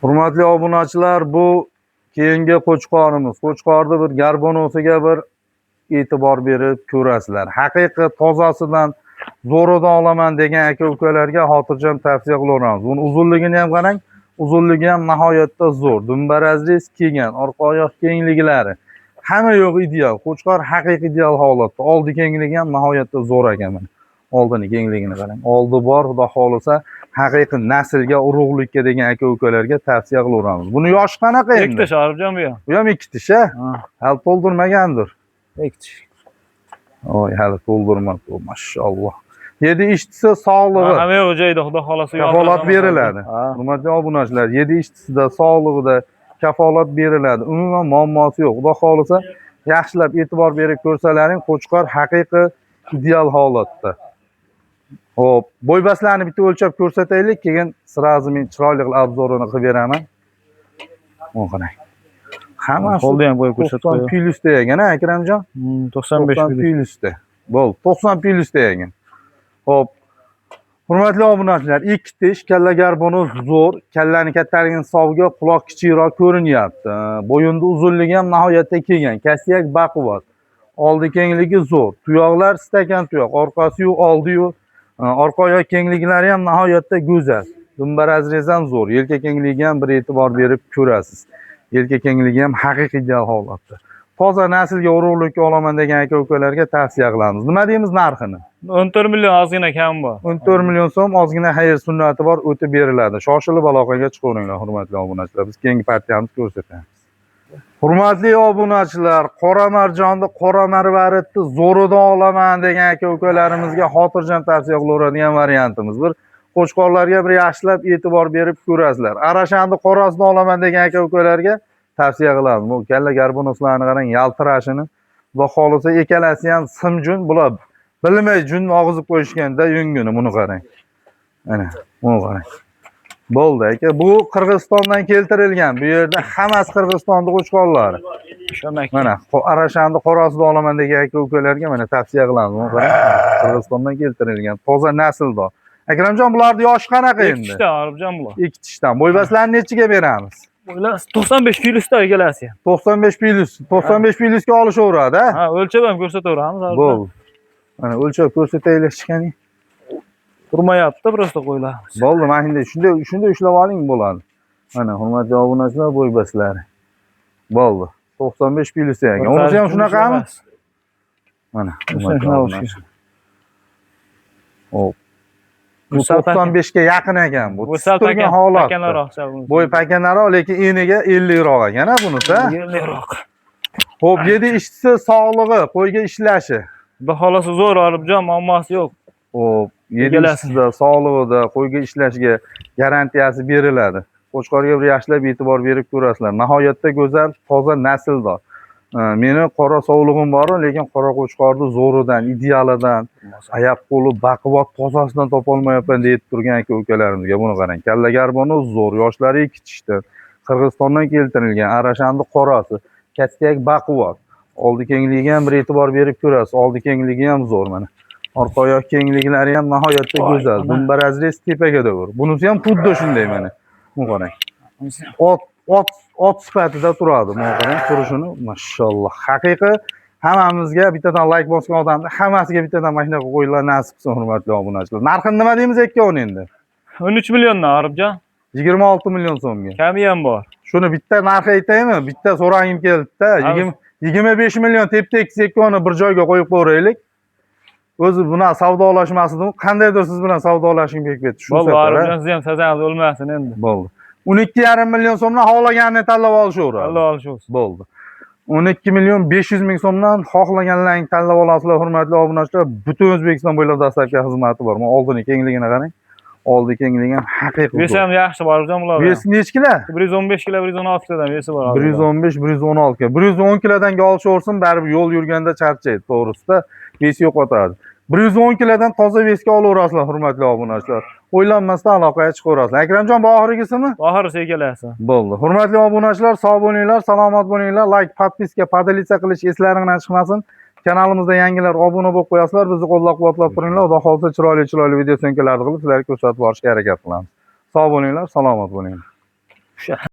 Hurmatli obunachilar, bu keyingi qo'chqorimiz. Qo'chqorni bir garbonosiga bir e'tibor berib ko'rasizlar. Haqiqiy tozasidan zo'ridan olaman degan aka-ukalarga xotirjam tavsiya qilaveramiz. Buni uzunligini ham qarang, uzunligi ham nihoyatda zo'r. Dumbarazlis kelgan, orqa oyoq kengliklari hamma yo'q ideal. Qo'chqor haqiqiy ideal holatda. Oldi kengligi ham nihoyatda zo'r ekan mana. Oldini kengligini qarang. Oldi bor, xudo xolisa haqiqiy naslga, urug'likka degan aka-ukalarga tavsiya qilaveramiz. Buni yoshi qanaqa endi? Ikkita Sharifjon bu ham. Bu ham 2 tish, ha? Hali to'ldirmagandir. 2 tish. Oy, hali to'ldirmabdi, mashalloh. 7 ishtisi sog'lig'i. Hamma yo'q joyda xudo xolasa kafolat beriladi. Hurmatli obunachilar, 7 ishtisida sog'lig'ida kafolat beriladi. Umuman muammosi yo'q. Xudo xolisa yaxshilab e'tibor berib ko'rsalaring, qo'chqor haqiqiy ideal holatda. Hop, bo'ybaslarni bitta o'lchab ko'rsataylik, keyin sirazi men chiroyli qilib obzorini qilib beraman. Mana qarang. Hammasi qo'lda ham qo'yib ko'rsatib 90 plyusda ekan, ha, Akramjon? 95 plyusda. Bo'ldi, 90 plyusda ekan. Hop. Hurmatli obunachilar, 2 tish kalla garbonoz zo'r, kallani kattaligini hisobiga quloq kichikroq ko'rinyapti. Bo'yinning uzunligi ham nihoyatda kelgan, kasyak baquvvat. Oldi kengligi zo'r. Tuyoqlar stakan tuyoq, orqasi yo'q, oldi yo'q. Orqa oyoq kengliklari ham nihoyatda go'zal. Dumbarazrez ham zo'r. Yelka kengligiga ham bir e'tibor berib ko'rasiz. Yelka kengligi ham haqiqiy ideal holatda. Toza naslga urug'likka olaman degan aka-ukalarga tavsiya qilamiz. Nima deymiz narxini? 14 million ozgina kam bor. 14 million so'm ozgina xayr sunnati bor, o'tib beriladi. Shoshilib aloqaga chiqaveringlar, hurmatli obunachilar. Biz keyingi partiyamizni ko'rsatamiz. Hurmatli obunachilar, qora marjonni, qora marvaritni zo'ridan olaman degan aka-ukalarimizga xotirjam tavsiya qilaveradigan variantimiz. Bir qo'chqorlarga bir yaxshilab e'tibor berib ko'rasizlar. Arashanni qorasidan olaman degan aka-ukalarga tavsiya qilamiz. Bu kalla garbonoslarni qarang, yaltirashini. Xudo xolisa ikkalasi ham simjun, bular bilmay junni og'izib qo'yishganda yungini, buni qarang. Mana, buni qarang. Bo'ldi aka. Bu Qirg'izistondan keltirilgan. Bu yerda hammasi Qirg'izistonning qo'chqorlari. Mana arashanni qorasidan olaman degan aka-ukalarga mana tavsiya qilamiz. Buni qarang. Qirg'izistondan keltirilgan, toza nasldor. Akramjon, bularning yoshi qanaqa endi? 2 tishdan Arifjon bular. 2 tishdan. Bo'ybaslarni nechiga beramiz? Bo'ylar 95 plyusda egalasi ham. 95 plyus. 95 plyusga olishaveradi, ha? Ha, o'lchab ham ko'rsataveramiz Arifjon. Bo'ldi. Mana o'lchab ko'rsataylik chiqaning. Turmayapti, prosta qo'yilamiz. Bo'ldi, mana shunday ushlab oling bo'ladi. Mana hurmatli obunachilar, bo'ybaslari. Bo'ldi. 95 plyus ekan. Unisi ham shunaqami? Mana, hop. Bu 95 ga yaqin ekan bu. Bu sal pakanaroq. Bo'y pakanaroq, lekin eniga 50 roq ekan, ha bunisi. 50 roq. Xo'p, 7 ishtisi sog'lig'i, qo'yga ishlashi. Xudo xolasa zo'r Arifjon, muammosi yo'q. Xo'p, 7 ishtida sog'lig'ida, qo'yga ishlashiga garantiyasi beriladi. Qo'chqorga bir yaxshilab e'tibor berib ko'rasizlar. Nihoyatda go'zal, toza nasldor. Meni qora sog'lig'im bor, lekin qora qo'chqorni zo'ridan, idealidan, oyoq qo'li baquvvat tozasidan topolmayapman deb turgan aka-ukalarimizga buni qarang. Kalla garbonoz zo'r, yoshlari 2 tishdan, Qirg'izistondan keltirilgan, arashanni qorasi, kastak baquvvat. Oldi kengligiga ham bir e'tibor berib ko'rasiz. Oldi kengligi ham zo'r mana. Orqa oyoq kengliklari ham nihoyatda go'zal. Dumbarazrez tepaga davr. Bunisi ham xuddi shunday mana. Buni qarang. Ot sifatida turadi. Mana qarang, turishini, mashalloh. Haqiqiy hammamizga bittadan like bosgan odamni hammasiga bittadan mashina qo'yinglar, nasib qilsin, hurmatli obunachilar. Narxini nima deymiz ikkovini endi? 13 milliondan Arifjon. 26 million so'mga. Kami ham bor. Shuni bitta narx aytaymi? Bitta so'ragim keldi-da. 25 million tep-tekis ikkovini bir joyga qo'yib qo'yaylik. O'zi buni savdolashmasin, qandaydir siz bilan savdolashishga ketdi. Shu bo'ldi, Arifjon, siz ham sazangiz o'lmasin endi. Bo'ldi. 12,5 million so'mdan xohlaganini tanlab olishaveradi. Tanlab olishingiz. Bo'ldi. 12 million 500 ming so'mdan xohlaganlaringizni tanlab olasizlar, hurmatli obunachilar. Butun O'zbekiston bo'ylab dastlabki xizmati bor. Mana oldini kengligini qarang. Oldi kengligi ham haqiqiy. Vesi ham yaxshi bor, Arifjon bular. Vesi nechi kilo? 115 kilo, 116 kilodan vesi bor. 115, 116 kilo. 110 kilodan olishaversin, baribir yo'l yurganda charchaydi, to'g'risida. Vesi yo'qotadi. 110 kilodan toza vesga olaverasizlar, hurmatli obunachilar. O'ylanmasdan aloqaga chiqaverasizlar. Akramjon, bu oxirgisimi? Oxirisi egalasi. Bo'ldi. Hurmatli obunachilar, sog' bo'linglar, salomat bo'linglar. Like, podpiska, podelitsiya qilish eslaringizdan chiqmasin. Kanalimizda yangilar obuna bo'lib qo'yasizlar, bizni qo'llab-quvvatlab turinglar. Xudo xolsa chiroyli video syomkalarni qilib sizlarga ko'rsatib borishga harakat qilamiz. Sog' bo'linglar, salomat bo'linglar. O'sha